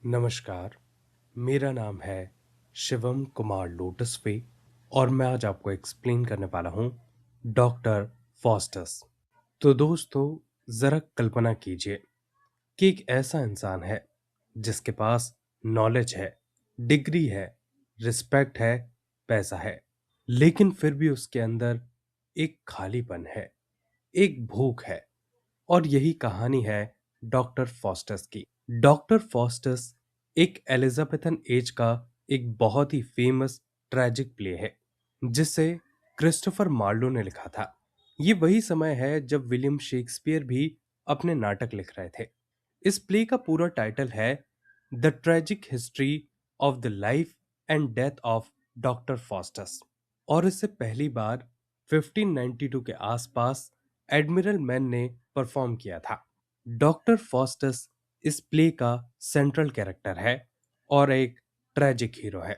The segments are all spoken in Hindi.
नमस्कार, मेरा नाम है शिवम कुमार लोटसवे और मैं आज आपको एक्सप्लेन करने वाला हूँ डॉक्टर फॉस्टस। तो दोस्तों, ज़रा कल्पना कीजिए कि एक ऐसा इंसान है जिसके पास नॉलेज है, डिग्री है, रिस्पेक्ट है, पैसा है, लेकिन फिर भी उसके अंदर एक खालीपन है, एक भूख है। और यही कहानी है डॉक्टर फॉस्टस की। डॉक्टर फॉस्टस एक एलिजाबेथन एज का एक बहुत ही फेमस ट्रेजिक प्ले है जिसे क्रिस्टोफर मार्लो ने लिखा था। ये वही समय है जब विलियम शेक्सपियर भी अपने नाटक लिख रहे थे। इस प्ले का पूरा टाइटल है the tragic history of the life and death of doctor Faustus. और इसे पहली बार 1592 के आसपास एडमिरल मैन ने परफॉर्म किया था। डॉक्टर फॉस्टस इस प्ले का सेंट्रल कैरेक्टर है और एक ट्रेजिक हीरो है।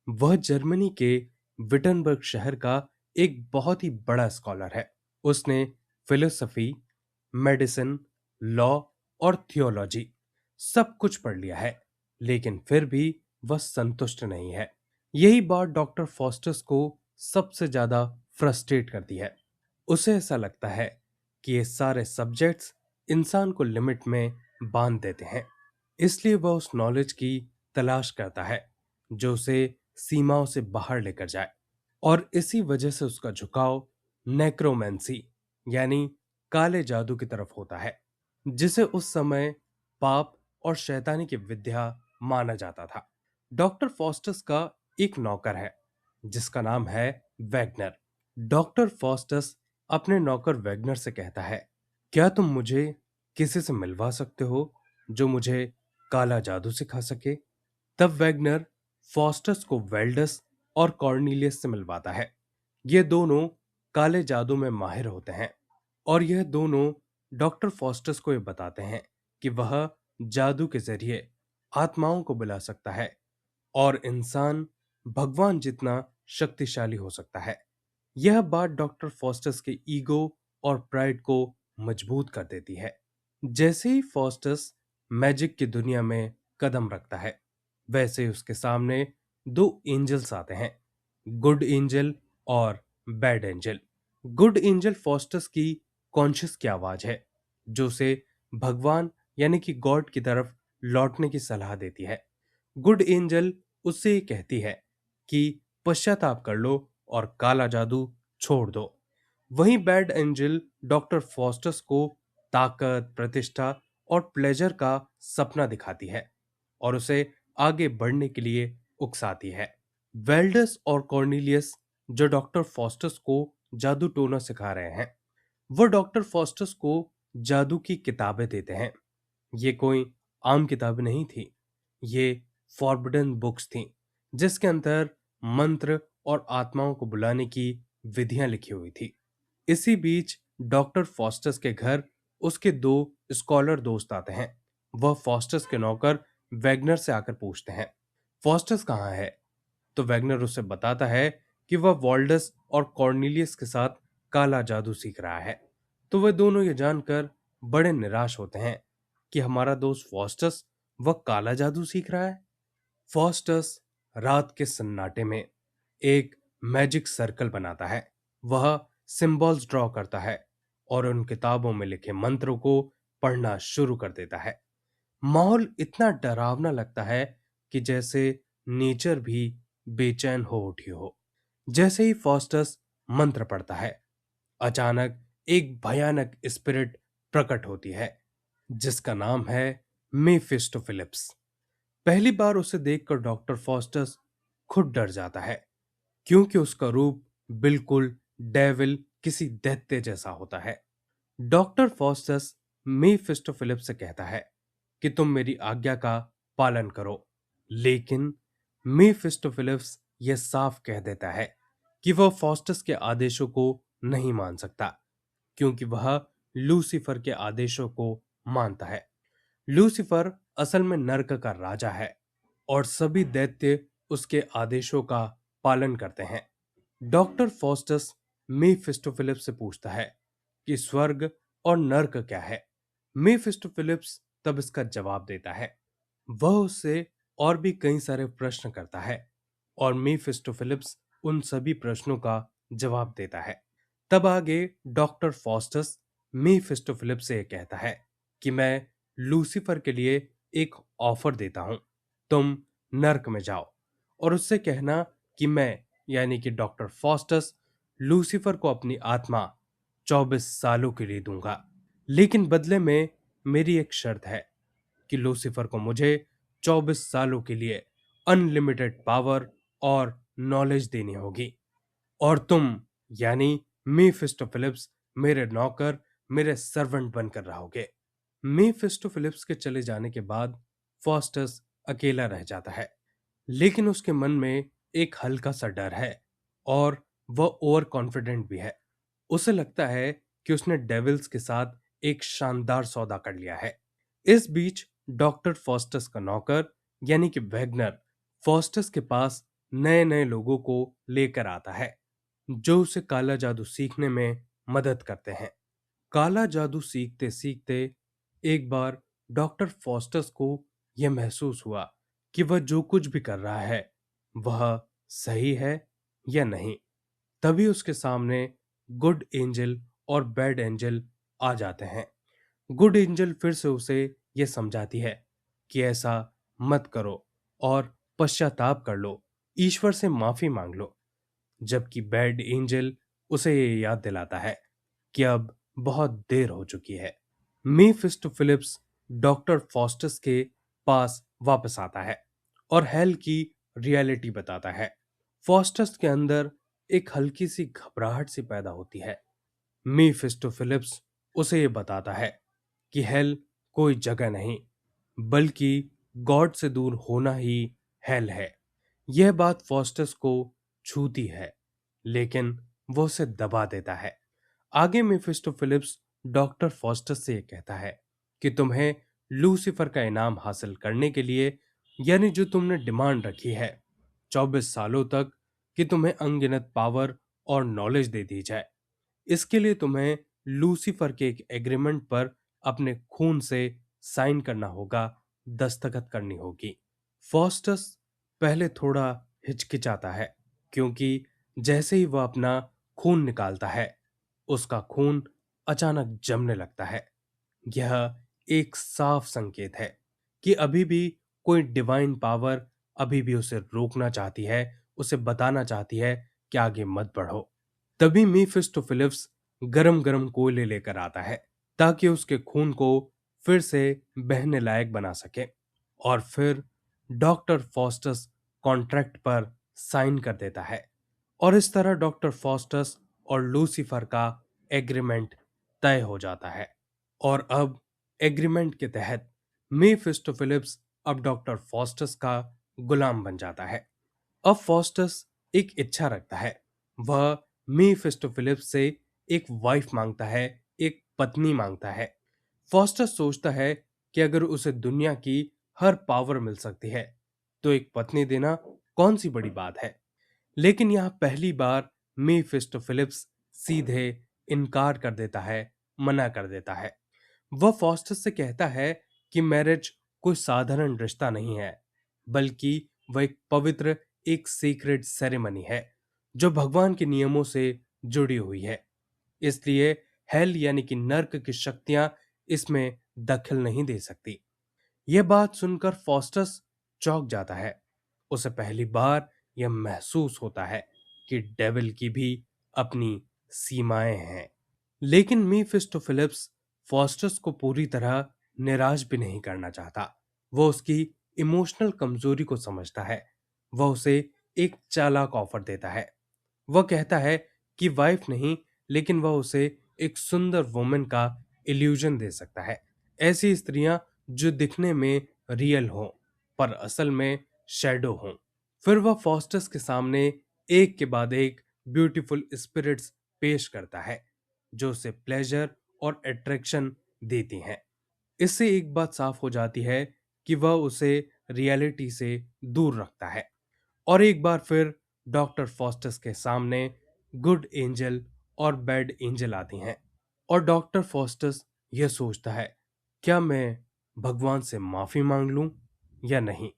वह जर्मनी के विटनबर्ग शहर का एक बहुत ही बड़ा स्कॉलर है। उसने फिलोसफी, मेडिसिन, लॉ और थियोलॉजी सब कुछ पढ़ लिया है, लेकिन फिर भी वह संतुष्ट नहीं है। यही बात डॉक्टर फॉस्टस को सबसे ज्यादा फ्रस्ट्रेट करती है। उसे ऐसा लगता है कि ये सारे सब्जेक्ट्स इंसान को लिमिट में बांध देते हैं। इसलिए वह उस नॉलेज की तलाश करता है जो उसे सीमाओं से बाहर लेकर जाए। और इसी वजह से उसका झुकाव नेक्रोमेंसी यानी काले जादू की तरफ होता है, जिसे उस समय पाप और शैतानी की विद्या माना जाता था। डॉक्टर फॉस्टस का एक नौकर है जिसका नाम है वैगनर। डॉक्टर फॉस्टस अपने नौकर वैगनर से कहता है, क्या तुम मुझे किसी से मिलवा सकते हो जो मुझे काला जादू सिखा सके? तब वैगनर फॉस्टस को वेल्डस और कॉर्नीलियस से मिलवाता है। ये दोनों काले जादू में माहिर होते हैं और यह दोनों डॉक्टर फॉस्टस को ये बताते हैं कि वह जादू के जरिए आत्माओं को बुला सकता है और इंसान भगवान जितना शक्तिशाली हो सकता है। यह बात डॉक्टर फॉस्टस के ईगो और प्राइड को मजबूत कर देती है। जैसे ही फॉस्टस मैजिक की दुनिया में कदम रखता है, वैसे ही उसके सामने दो एंजल्स आते हैं, गुड एंजल और bad angel. Good angel Faustus की कॉन्शियस की आवाज है जो उसे भगवान यानी कि गॉड की तरफ लौटने की सलाह देती है। गुड एंजल उससे ये कहती है कि पश्चाताप कर लो और काला जादू छोड़ दो। वहीं बैड एंजल डॉक्टर फॉस्टस को ताकत, प्रतिष्ठा और प्लेजर का सपना दिखाती है और उसे आगे बढ़ने के लिए उकसाती है। वेल्डस और कॉर्नेलियस जो डॉक्टर फॉस्टस को जादू टोना सिखा रहे हैं, वो डॉक्टर फॉस्टस को जादू की किताबें देते हैं। ये कोई आम किताबें नहीं थी, ये फॉरबिडन बुक्स थीं जिसके अंदर मंत्र और आत्माओं को बुलाने की विधियां लिखी हुई थी। इसी बीच डॉक्टर फॉस्टस के घर उसके दो स्कॉलर दोस्त आते हैं। वह फॉस्टस के नौकर वैगनर से आकर पूछते हैं, फॉस्टस कहाँ है? तो वैगनर उसे बताता है कि वह वॉल्डस और कॉर्नेलियस के साथ काला जादू सीख रहा है। तो वे दोनों ये जानकर बड़े निराश होते हैं कि हमारा दोस्त फॉस्टस वह काला जादू सीख रहा है। फॉस्टस रात के सन्नाटे में एक मैजिक सर्कल बनाता है। वह सिंबल्स ड्रॉ करता है और उन किताबों में लिखे मंत्रों को पढ़ना शुरू कर देता है। माहौल इतना डरावना लगता है कि जैसे नेचर भी बेचैन हो उठी हो। जैसे ही फॉस्टस मंत्र पढ़ता है, अचानक एक भयानक स्पिरिट प्रकट होती है जिसका नाम है मेफिस्टोफिलिप्स। पहली बार उसे देखकर डॉक्टर फॉस्टस खुद डर जाता है क्योंकि उसका रूप बिल्कुल डेविल किसी दैत्य जैसा होता है। डॉक्टर फॉस्टस मेफिस्टोफिलिप्स से कहता है कि तुम मेरी आज्ञा का पालन करो, लेकिन मेफिस्टोफिलिप्स यह साफ कह देता है कि वह फॉस्टस के आदेशों को नहीं मान सकता क्योंकि वह लूसीफर के आदेशों को मानता है। लूसीफर असल में नर्क का राजा है और सभी दैत्य उसके आदेशों का पालन करते हैं। डॉक्टर फॉस्टस मेफिस्टोफिलिप्स से पूछता है कि स्वर्ग और नर्क क्या है। मेफिस्टोफिलिप्स तब इसका जवाब देता है वह उससे और भी कई सारे प्रश्न करता है और मीफिस्टोफिलिप्स उन सभी प्रश्नों का जवाब देता है। तब आगे डॉक्टर फॉस्टस मीफिस्टोफिलिप्स से कहता है कि मैं लूसीफर के लिए एक ऑफर देता हूं, तुम नर्क में जाओ और उससे कहना कि मैं यानी कि डॉक्टर फॉस्टस लूसीफर को अपनी आत्मा 24 सालों के लिए दूंगा, लेकिन बदले में मेरी एक शर्त है कि लूसीफर को मुझे 24 सालों के लिए अनलिमिटेड पावर और नॉलेज देनी होगी और तुम यानी मीफिस्टोफिलिप्स मेरे नौकर, मेरे सर्वेंट बनकर रहोगे। मीफिस्टोफिलिप्स के चले जाने के बाद फॉस्टस अकेला रह जाता है, लेकिन उसके मन में एक हल्का सा डर है और वह ओवर कॉन्फिडेंट भी है। उसे लगता है कि उसने डेविल्स के साथ एक शानदार सौदा कर लिया है। इस बीच डॉक्टर फॉस्टस का नौकर यानी कि वैगनर फॉस्टस के पास नए नए लोगों को लेकर आता है जो उसे काला जादू सीखने में मदद करते हैं। काला जादू सीखते सीखते एक बार डॉक्टर फॉस्टस को यह महसूस हुआ कि वह जो कुछ भी कर रहा है वह सही है या नहीं। तभी उसके सामने गुड एंजल और बैड एंजल आ जाते हैं। गुड एंजल फिर से उसे यह समझाती है कि ऐसा मत करो और पश्चाताप कर लो, ईश्वर से माफी मांग लो। जबकि बैड एंजल उसे ये याद दिलाता है कि अब बहुत देर हो चुकी है। मीफिस्टोफिलिप्स डॉक्टर फॉस्टस के पास वापस आता है और हेल की रियलिटी बताता है। फॉस्टस के अंदर एक हल्की सी घबराहट सी पैदा होती है। मीफिस्टोफिलिप्स उसे ये बताता है कि हेल कोई जगह नहीं, बल्कि गॉड से दूर होना ही हेल है। यह बात फॉस्टस को छूती है, लेकिन वो उसे दबा देता है। आगे मेफिस्टोफिलिप्स डॉक्टर फॉस्टस से ये कहता है कि तुम्हें लूसीफर का इनाम हासिल करने के लिए यानी जो तुमने डिमांड रखी है 24 सालों तक कि तुम्हें अनगिनत पावर और नॉलेज दे दी जाए, इसके लिए तुम्हें लूसीफर के एक एग्रीमेंट पर अपने खून से साइन करना होगा, दस्तखत करनी होगी। फॉस्टस पहले थोड़ा हिचकिचाता है क्योंकि जैसे ही वह अपना खून निकालता है उसका खून अचानक जमने लगता है। यह एक साफ संकेत है कि अभी भी कोई डिवाइन पावर अभी भी उसे रोकना चाहती है, उसे बताना चाहती है कि आगे मत बढ़ो। तभी मीफिस्टोफिलिप्स गरम गरम कोयले लेकर आता है ताकि उसके खून को फिर से बहने लायक बना सके और फिर डॉक्टर फॉस्टस कॉन्ट्रैक्ट पर साइन कर देता है और इस तरह डॉक्टर फॉस्टस और लूसीफर का एग्रीमेंट तय हो जाता है। और अब एग्रीमेंट के तहत मीफिस्टोफिलिप्स अब डॉक्टर फॉस्टस का गुलाम बन जाता है। अब फॉस्टस एक इच्छा रखता है। वह मीफिस्टोफिलिप्स से एक वाइफ मांगता है, एक पत्नी मांगता है। फॉस्टस सोचता है कि अगर उसे दुनिया की हर पावर मिल सकती है तो एक पत्नी देना कौन सी बड़ी बात है। लेकिन यहां पहली बार मीफिस्टोफिलिप्स सीधे इनकार कर देता है, मना कर देता है। वह फॉस्टस से कहता है कि मैरिज कोई साधारण रिश्ता नहीं है, बल्कि वह एक पवित्र, एक सीक्रेट सेरेमनी है जो भगवान के नियमों से जुड़ी हुई है। इसलिए हेल यानी कि नर्क की शक्तियां इसमें दखल नहीं दे सकती। यह बात सुनकर फॉस्टस चौंक जाता है। उसे पहली बार यह महसूस होता है कि डेविल की भी अपनी सीमाएं हैं। लेकिन मीफिस्टोफिलिप्स फॉस्टस को पूरी तरह निराश भी नहीं करना चाहता। वो उसकी इमोशनल कमजोरी को समझता है। वह उसे एक चालाक ऑफर देता है। वह कहता है कि वाइफ नहीं, लेकिन वह उसे एक सुंदर वुमन का इल्यूजन दे सकता है। ऐसी स्त्रियां जो दिखने में रियल हों पर असल में शैडो हों। फिर वह फॉस्टस के सामने एक के बाद एक ब्यूटीफुल स्पिरिट्स पेश करता है जो उसे प्लेजर और अट्रैक्शन देती हैं। इससे एक बात साफ हो जाती है कि वह उसे रियलिटी से दूर रखता है। और एक बार फिर डॉक्टर फॉस्टस के सामने गुड एंजल और बैड एंजल आती हैं और डॉक्टर फॉस्टस यह सोचता है, क्या मैं भगवान से माफी मांग लूं या नहीं।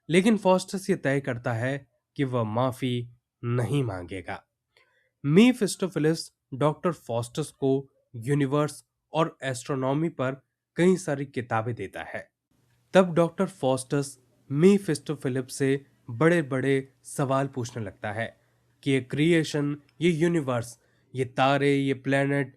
लेकिन फॉस्टस ये तय करता है कि वह माफी नहीं मांगेगा। मीफिस्टोफिलिस डॉक्टर फॉस्टस को यूनिवर्स और एस्ट्रोनॉमी पर कई सारी किताबें देता है। तब डॉक्टर फॉस्टस मीफिस्टोफिलिप्स से बड़े बड़े सवाल पूछने लगता है कि ये क्रिएशन, ये यूनिवर्स, ये तारे, ये प्लेनेट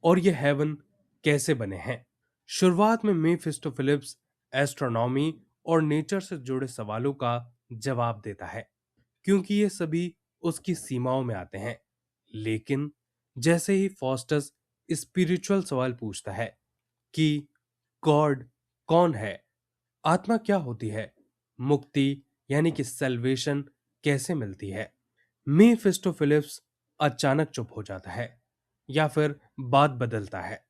और ये हेवन कैसे बने हैं। शुरुआत में मीफिस्टोफिलिप्स एस्ट्रोनॉमी और नेचर से जुड़े सवालों का जवाब देता है, क्योंकि ये सभी उसकी सीमाओं में आते हैं। लेकिन जैसे ही फॉस्टस स्पिरिचुअल सवाल पूछता है कि गॉड कौन है, आत्मा क्या होती है, मुक्ति यानी कि सेल्वेशन कैसे मिलती है, मीफिस्टोफिलिप्स अचानक चुप हो जाता है या फिर बात बदलता है,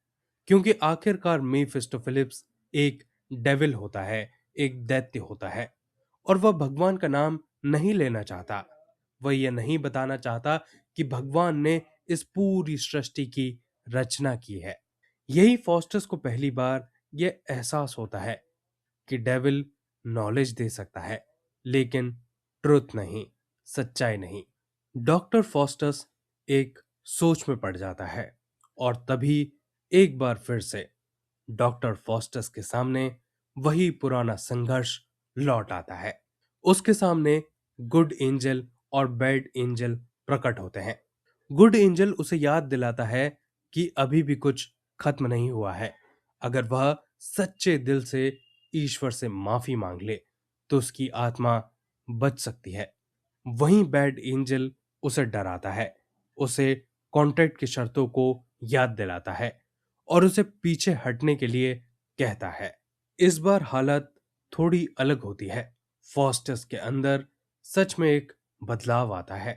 क्योंकि आखिरकार मीफिस्टोफिलिप्स एक डेविल होता है, एक दैत्य होता है, और वह भगवान का नाम नहीं लेना चाहता। वह यह नहीं बताना चाहता कि भगवान ने इस पूरी सृष्टि की रचना की है। यही फॉस्टस को पहली बार यह एहसास होता है कि डेविल नॉलेज दे सकता है, लेकिन ट्रुथ नहीं, सच्चाई नहीं। डॉक्टर फॉस्टस एक सोच में पड़ जाता है और तभी एक बार फिर से डॉक्टर फॉस्टस के सामने वही पुराना संघर्ष लौट आता है। उसके सामने गुड एंजल और बैड एंजल प्रकट होते हैं। गुड एंजल उसे याद दिलाता है कि अभी भी कुछ खत्म नहीं हुआ है। अगर वह सच्चे दिल से ईश्वर से माफी मांग ले तो उसकी आत्मा बच सकती है। वहीं बैड एंजल उसे डराता है, उसे कॉन्ट्रैक्ट की शर्तों को याद दिलाता है और उसे पीछे हटने के लिए कहता है। इस बार हालत थोड़ी अलग होती है। फॉस्टस के अंदर सच में एक बदलाव आता है।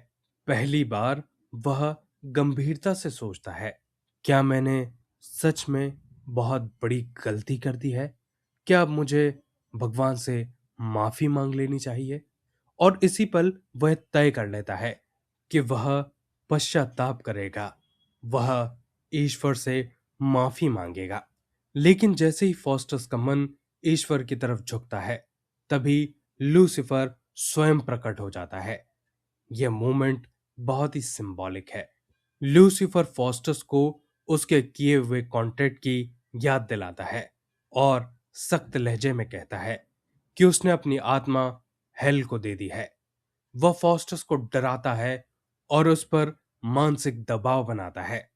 पहली बार वह गंभीरता से सोचता है, क्या मैंने सच में बहुत बड़ी गलती कर दी है? क्या अब मुझे भगवान से माफी मांग लेनी चाहिए? और इसी पल वह तय कर लेता है कि वह पश्चाताप करेगा, वह ईश्वर से माफी मांगेगा। लेकिन जैसे ही फॉस्टस का मन ईश्वर की तरफ झुकता है, तभी लूसीफर स्वयं प्रकट हो जाता है। यह मोमेंट बहुत ही सिंबॉलिक है। लूसीफर फॉस्टस को उसके किए हुए कॉन्ट्रैक्ट की याद दिलाता है और सख्त लहजे में कहता है कि उसने अपनी आत्मा हेल को दे दी है। वह फॉस्टस को डराता है और उस पर मानसिक दबाव बनाता है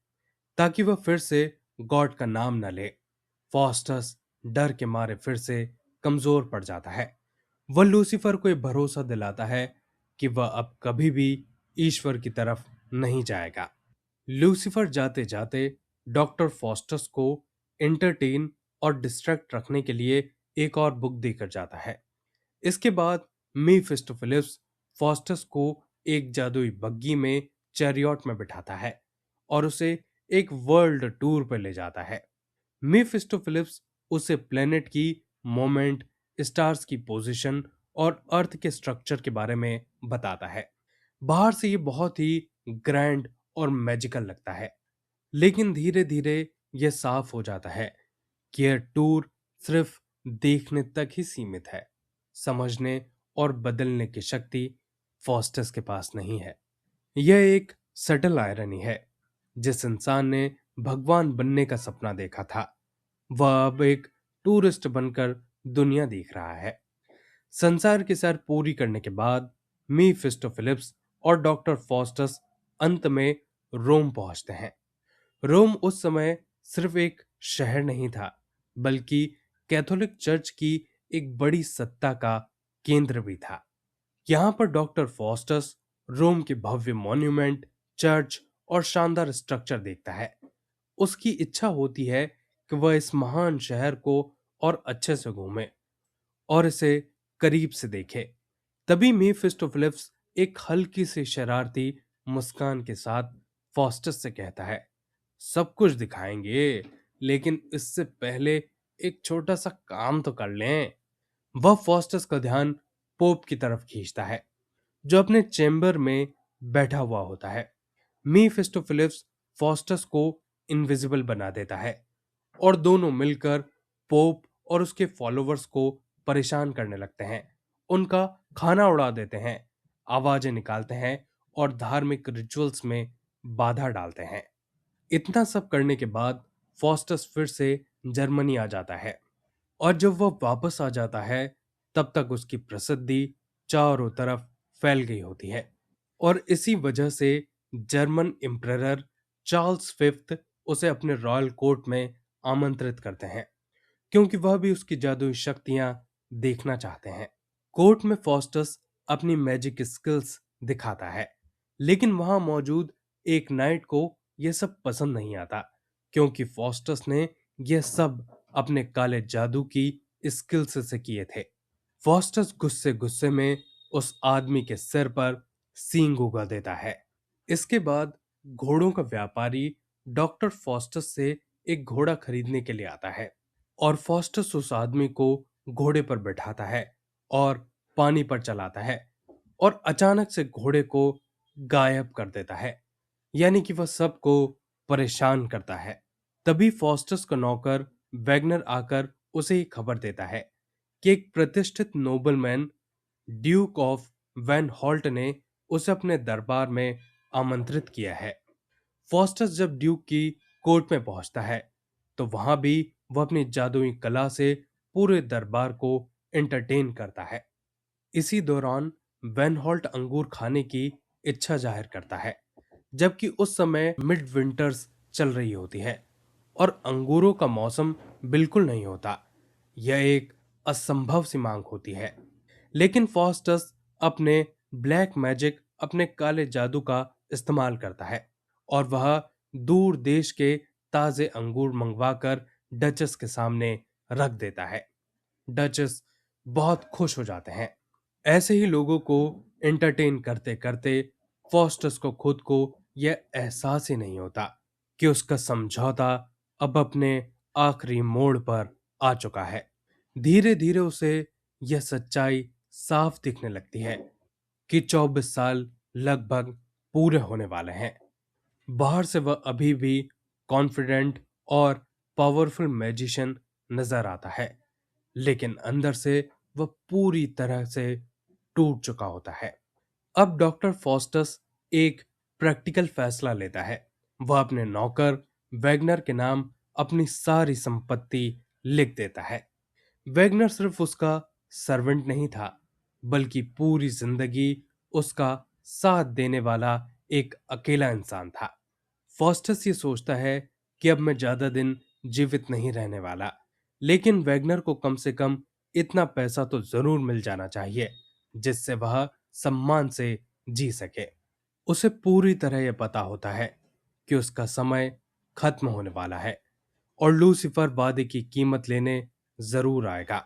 ताकि वह फिर से गॉड का नाम न ले। फॉस्टस डर के मारे फिर से कमजोर पड़ जाता है। वह लूसीफर को यह भरोसा दिलाता है कि वह अब कभी भी ईश्वर की तरफ नहीं जाएगा। लूसीफर जाते जाते डॉक्टर फॉस्टस को एंटरटेन और डिस्ट्रैक्ट रखने के लिए एक और बुक देकर जाता है। इसके बाद मीफिस्टोफिलिप्स फॉस्टस को एक जादुई बग्गी में चैरियट में बिठाता है और उसे एक वर्ल्ड टूर पर ले जाता है। मीफिस्टोफिलिप्स उसे प्लेनेट की मोमेंट, स्टार्स की पोजीशन और अर्थ के स्ट्रक्चर के बारे में बताता है। बाहर से ये बहुत ही ग्रैंड और मैजिकल लगता है, लेकिन धीरे धीरे यह साफ हो जाता है कि यह टूर सिर्फ देखने तक ही सीमित है। समझने और बदलने की शक्ति फॉस्टस के पास नहीं है। यह एक सटल आयरनी है। जिस इंसान ने भगवान बनने का सपना देखा था, वह अब एक टूरिस्ट बनकर दुनिया देख रहा है। संसार की सैर पूरी करने के बाद मीफिस्टोफिलिप्स और डॉक्टर फॉस्टस अंत में रोम पहुंचते हैं। रोम उस समय सिर्फ एक शहर नहीं था, बल्कि कैथोलिक चर्च की एक बड़ी सत्ता का केंद्र भी था। यहाँ पर डॉक्टर फॉस्टस रोम के भव्य मॉन्यूमेंट, चर्च और शानदार स्ट्रक्चर देखता है। उसकी इच्छा होती है कि वह इस महान शहर को और अच्छे से घूमे और इसे करीब से देखे। तभी मीफिस्टोफिलिप्स एक हल्की सी शरारती मुस्कान के साथ फॉस्टस से कहता है, सब कुछ दिखाएंगे, लेकिन इससे पहले एक छोटा सा काम तो कर लें। वह फॉस्टस का ध्यान पोप की तरफ खींचता है, जो अपने चेम्बर में बैठा हुआ होता है। मीफिस्टोफिलिप्स फॉस्टस को इनविजिबल बना देता है और दोनों मिलकर पोप और उसके फॉलोवर्स को परेशान करने लगते हैं, उनका खाना उड़ा देते हैं, आवाजें निकालते हैं और धार्मिक रिचुअल्स में बाधा डालते हैं। इतना सब करने के बाद फॉस्टस फिर से जर्मनी आ जाता है और जब वह वापस आ जाता है तब तक उसकी प्रसिद्धि चारों तरफ फैल गई होती है और इसी वजह से जर्मन एम्परर चार्ल्स फिफ्थ उसे अपने रॉयल कोर्ट में आमंत्रित करते हैं क्योंकि वह भी उसकी जादुई शक्तियां देखना चाहते हैं। कोर्ट में फॉस्टस अपनी मैजिक स्किल्स दिखाता है, लेकिन वहां मौजूद एक नाइट को यह सब पसंद नहीं आता क्योंकि फॉस्टस ने यह सब अपने काले जादू की स्किल्स से किए थे। फॉस्टस गुस्से गुस्से में उस आदमी के सिर पर सींग उगा देता है। इसके बाद घोड़ों का व्यापारी डॉक्टर फॉस्टस से एक घोड़ा खरीदने के लिए आता है और फॉस्टस उस आदमी को घोड़े पर बैठाता है और पानी पर चलाता है और अचानक से घोड़े को गायब कर देता है, यानी कि वह सबको परेशान करता है। तभी फॉस्टस का नौकर वैगनर आकर उसे ही खबर देता है कि एक प्रतिष्ठित nobleman duke of Van Halt ने उसे अपने दरबार में आमंत्रित किया है। फॉस्टस जब ड्यूक की कोर्ट में पहुंचता है तो वहां भी वह अपनी जादुई कला से पूरे दरबार को एंटरटेन करता है। इसी दौरान वैन हॉल्ट अंगूर खाने की इच्छा जाहिर करता है, जबकि उस समय मिड विंटर्स चल रही होती है और अंगूरों का मौसम बिल्कुल नहीं होता। यह एक असंभव सी मांग होती है, लेकिन फॉस्टस अपने ब्लैक मैजिक, अपने काले जादू का इस्तेमाल करता है और वह दूर देश के ताजे अंगूर मंगवाकर डचस के सामने रख देता है। डचस बहुत खुश हो जाते हैं। ऐसे ही लोगों को एंटरटेन करते करते फॉस्टस को खुद को यह एहसास ही नहीं होता कि उसका समझौता अब अपने आखिरी मोड़ पर आ चुका है। धीरे धीरे उसे यह सच्चाई साफ दिखने लगती है कि 24 साल लगभग पूरे होने वाले हैं। बाहर से वह अभी भी कॉन्फिडेंट और पावरफुल मैजिशियन नजर आता है, लेकिन अंदर से वह पूरी तरह से टूट चुका होता है। अब डॉक्टर फॉस्टस एक प्रैक्टिकल फैसला लेता है। वह अपने नौकर वैगनर के नाम अपनी सारी संपत्ति लिख देता है। वैगनर सिर्फ उसका सर्वेंट नहीं था, बल्कि पूरी जिंदगी उसका साथ देने वाला एक अकेला इंसान था। फॉस्टस ये सोचता है कि अब मैं ज्यादा दिन जीवित नहीं रहने वाला, लेकिन वैगनर को कम से कम इतना पैसा तो जरूर मिल जाना चाहिए जिससे वह सम्मान से जी सके। उसे पूरी तरह यह पता होता है कि उसका समय खत्म होने वाला है और लूसीफर वादे की कीमत लेने जरूर आएगा।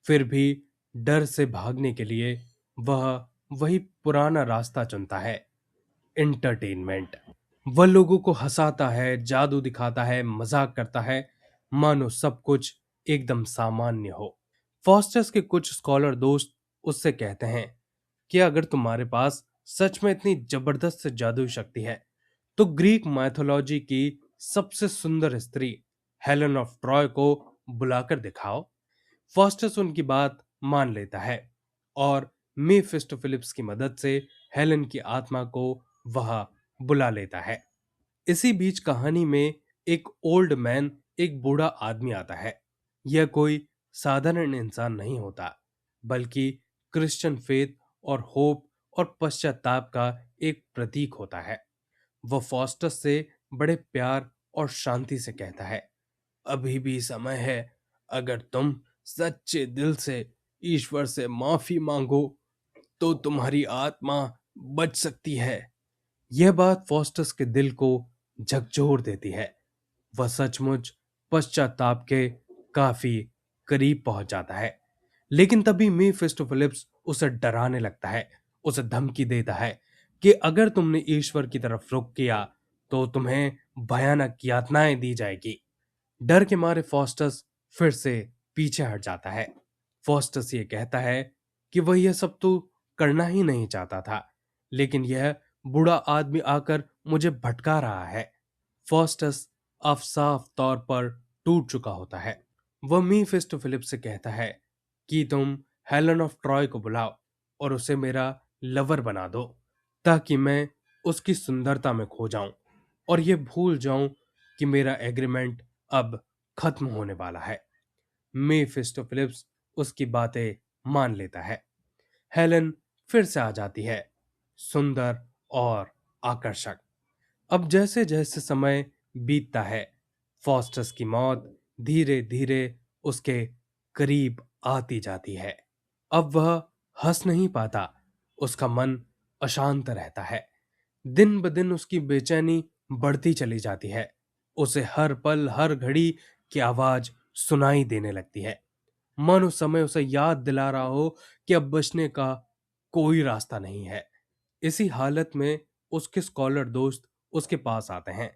फिर भी डर से भागने के लिए वह वही पुराना रास्ता चुनता है, एंटरटेनमेंट। वह लोगों को हंसाता है, जादू दिखाता है, मजाक करता है, मानो सब कुछ एकदम सामान्य हो। फॉस्टर्स के कुछ स्कॉलर दोस्त उससे कहते हैं कि अगर तुम्हारे पास सच में इतनी जबरदस्त जादुई शक्ति है तो ग्रीक माइथोलॉजी की सबसे सुंदर स्त्री हेलेन ऑफ ट्रॉय को बुलाकर दिखाओ। फॉस्टस उनकी बात मान लेता है और मेफिस्टोफिलिप्स की मदद से हेलेन की आत्मा को वह बुला लेता है। इसी बीच कहानी में एक ओल्ड मैन, एक बूढ़ा आदमी आता है। यह कोई साधारण इंसान नहीं होता, बल्कि क्रिश्चियन फेथ और होप और पश्चाताप का एक प्रतीक होता है। वह फॉस्टस से बड़े प्यार और शांति से कहता है, अभी भी समय है। अगर तुम सच्चे दिल से ईश्वर से माफी मांगो तो तुम्हारी आत्मा बच सकती है। यह बात फॉस्टस के दिल को झकझोर देती है। वह सचमुच पश्चाताप के काफी करीब पहुंच जाता है, लेकिन तभी मीफिस्टोफिलिप्स उसे डराने लगता है, उसे धमकी देता है कि अगर तुमने ईश्वर की तरफ रुख किया तो तुम्हें भयानक यातनाएं दी जाएगी। डर के मारे फॉस्टस फिर से पीछे हट जाता है। फॉस्टस ये कहता है कि वह यह सब तो करना ही नहीं चाहता था, लेकिन यह बूढ़ा आदमी आकर मुझे भटका रहा है। फॉस्टस अब साफ तौर पर टूट चुका होता है। वह मीफिस्टोफिलिप्स से कहता है कि तुम हेलन ऑफ ट्रॉय को बुलाओ और उसे मेरा लवर बना दो, ताकि मैं उसकी सुंदरता में खो जाऊं और ये भूल जाऊं कि मेरा एग्रीमेंट अब खत्म होने वाला है। मेफिस्टोफिलिप्स उसकी बातें मान लेता है। हेलन फिर से आ जाती है, सुंदर और आकर्षक। अब जैसे जैसे समय बीतता है, फॉस्टस की मौत धीरे धीरे उसके करीब आती जाती है। अब वह हंस नहीं पाता, उसका मन अशांत रहता है। दिन ब दिन उसकी बेचैनी बढ़ती चली जाती है। उसे हर पल हर घड़ी की आवाज सुनाई देने लगती है, मन उस समय उसे याद दिला रहा हो कि अब बचने का कोई रास्ता नहीं है। इसी हालत में उसके स्कॉलर दोस्त उसके पास आते हैं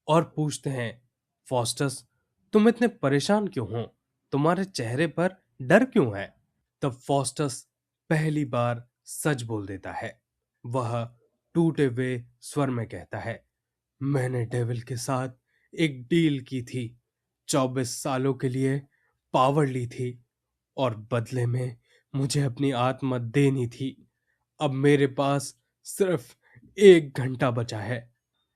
और पूछते हैं, फॉस्टस, तुम इतने परेशान क्यों हो? तुम्हारे चेहरे पर डर क्यों है? तब फॉस्टस पहली बार सच बोल देता है। वह टूटे हुए स्वर में कहता है, मैंने डेविल के साथ एक डील की थी, 24 सालों के लिए पावर ली थी और बदले में मुझे अपनी आत्मा देनी थी। अब मेरे पास सिर्फ 1 घंटा बचा है।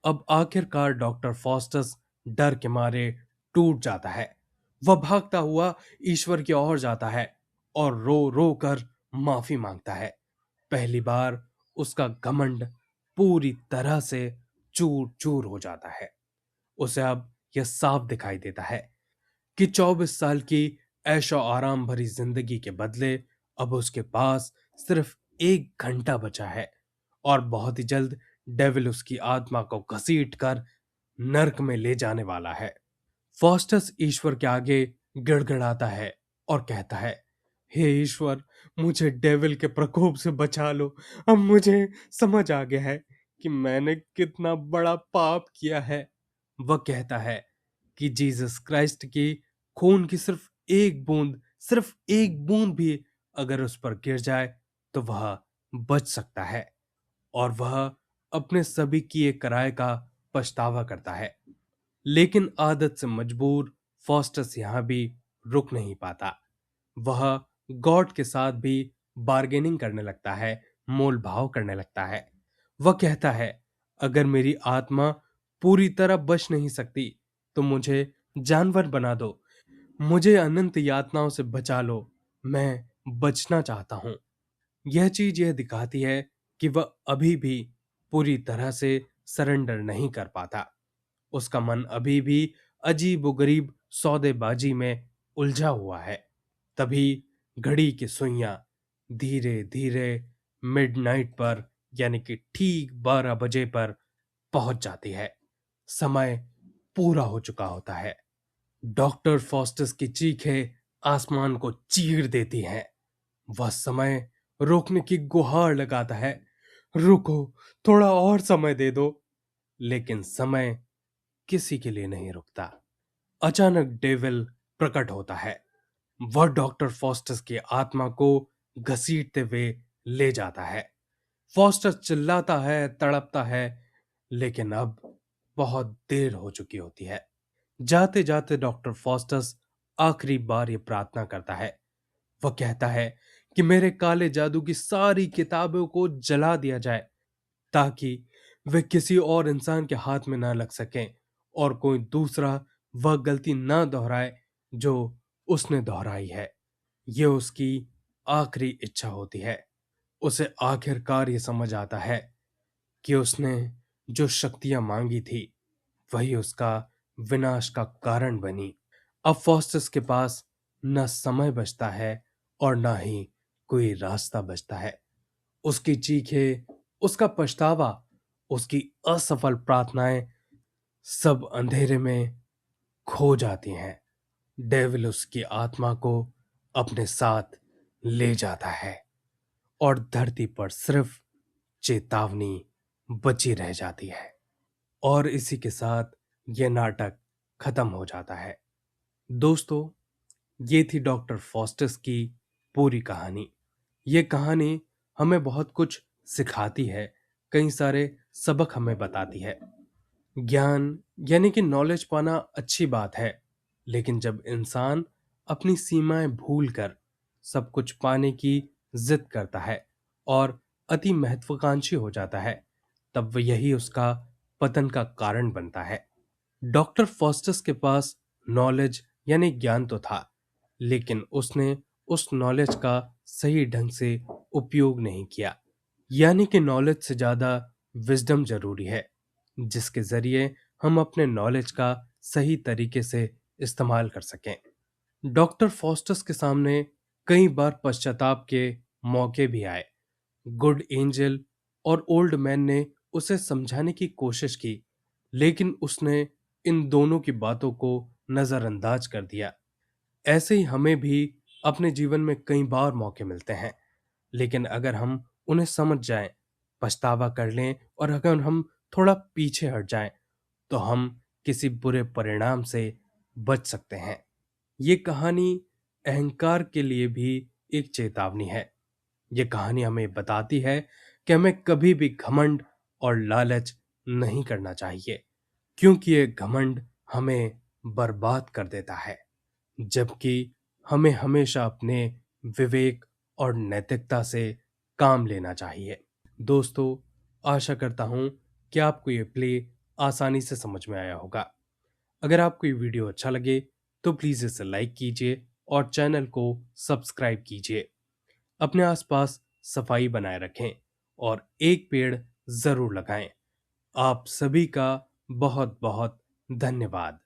अब आखिरकार डॉक्टर फॉस्टस डर के मारे टूट जाता है। वह भागता हुआ ईश्वर की ओर जाता है और रो रो कर माफी मांगता है। पहली बार उसका घमंड पूरी तरह से चूर चूर हो जाता है। उसे अब यह साफ दिखाई देता है कि 24 साल की ऐशो आराम भरी जिंदगी के बदले अब उसके पास सिर्फ 1 घंटा बचा है और बहुत ही जल्द डेविल उसकी आत्मा को घसीट कर नर्क में ले जाने वाला है। फॉस्टस ईश्वर के आगे गिड़गिड़ाता है और कहता है, हे ईश्वर, मुझे डेविल के प्रकोप से बचा लो। अब मुझे समझ आ गया है कि मैंने कितना बड़ा पाप किया है। वह कहता है कि जीसस क्राइस्ट की खून की सिर्फ एक बूंद भी अगर उस पर गिर जाए तो वह बच सकता है, और वह अपने सभी किए कराए का पछतावा करता है। लेकिन आदत से मजबूर फॉस्टस यहां भी रुक नहीं पाता। वह गॉड के साथ भी बार्गेनिंग करने लगता है, मोल भाव करने लगता है। वह कहता है, अगर मेरी आत्मा पूरी तरह बच नहीं सकती तो मुझे जानवर बना दो, मुझे अनंत यातनाओं से बचा लो, मैं बचना चाहता हूं। यह चीज यह दिखाती है कि वह अभी भी पूरी तरह से सरेंडर नहीं कर पाता। उसका मन अभी भी अजीबोगरीब सौदेबाजी में उलझा हुआ है। तभी घड़ी की सुइयां धीरे धीरे मिडनाइट पर, यानी कि ठीक 12 बजे पर पहुंच जाती है। समय पूरा हो चुका होता है। डॉक्टर फॉस्टस की चीखें आसमान को चीर देती हैं। वह समय रोकने की गुहार लगाता है, रुको, थोड़ा और समय दे दो। लेकिन समय किसी के लिए नहीं रुकता। अचानक डेविल प्रकट होता है। वह डॉक्टर फॉस्टस की आत्मा को घसीटते हुए ले जाता है। फॉस्टस चिल्लाता है, तड़पता है, लेकिन अब बहुत देर हो चुकी होती है। जाते जाते डॉक्टर फॉस्टस आखिरी बार ये प्रार्थना करता है। वह कहता है कि मेरे काले जादू की सारी किताबों को जला दिया जाए, ताकि वे किसी और इंसान के हाथ में ना लग सकें और कोई दूसरा वह गलती ना दोहराए जो उसने दोहराई है। यह उसकी आखिरी इच्छा होती है। उसे आखिरकार ये समझ आता है कि उसने जो शक्तियां मांगी थी वही उसका विनाश का कारण बनी। अब फॉस्टस के पास न समय बचता है और ना ही कोई रास्ता बचता है। उसकी चीखें, उसका पछतावा, उसकी असफल प्रार्थनाएं सब अंधेरे में खो जाती हैं। डेविल उसकी आत्मा को अपने साथ ले जाता है और धरती पर सिर्फ चेतावनी बची रह जाती है। और इसी के साथ यह नाटक खत्म हो जाता है। दोस्तों, ये थी डॉक्टर फॉस्टस की पूरी कहानी। ये कहानी हमें बहुत कुछ सिखाती है, कई सारे सबक हमें बताती है। ज्ञान यानी कि नॉलेज पाना अच्छी बात है, लेकिन जब इंसान अपनी सीमाएं भूलकर सब कुछ पाने की जिद करता है और अति महत्वाकांक्षी हो जाता है, तब यही उसका पतन का कारण बनता है। डॉक्टर फॉस्टस के पास नॉलेज यानी ज्ञान तो था, लेकिन उसने उस नॉलेज का सही ढंग से उपयोग नहीं किया। यानी कि नॉलेज से ज्यादा विजडम जरूरी है, जिसके जरिए हम अपने नॉलेज का सही तरीके से इस्तेमाल कर सकें। डॉक्टर फॉस्टस के सामने कई बार पश्चाताप के मौके भी आए। गुड एंजल और ओल्ड मैन ने उसे समझाने की कोशिश की, लेकिन उसने इन दोनों की बातों को नजरअंदाज कर दिया। ऐसे ही हमें भी अपने जीवन में कई बार मौके मिलते हैं, लेकिन अगर हम उन्हें समझ जाएं, पछतावा कर लें और अगर हम थोड़ा पीछे हट जाएं, तो हम किसी बुरे परिणाम से बच सकते हैं। ये कहानी अहंकार के लिए भी एक चेतावनी है। ये कहानी हमें बताती है कि हमें कभी भी घमंड और लालच नहीं करना चाहिए, क्योंकि ये घमंड हमें बर्बाद कर देता है, जबकि हमें हमेशा अपने विवेक और नैतिकता से काम लेना चाहिए। दोस्तों, आशा करता हूं कि आपको ये प्ले आसानी से समझ में आया होगा। अगर आपको ये वीडियो अच्छा लगे तो प्लीज इसे लाइक कीजिए और चैनल को सब्सक्राइब कीजिए। अपने आसपास सफाई बनाए रखें और एक पेड़ जरूर लगाएं। आप सभी का बहुत बहुत धन्यवाद।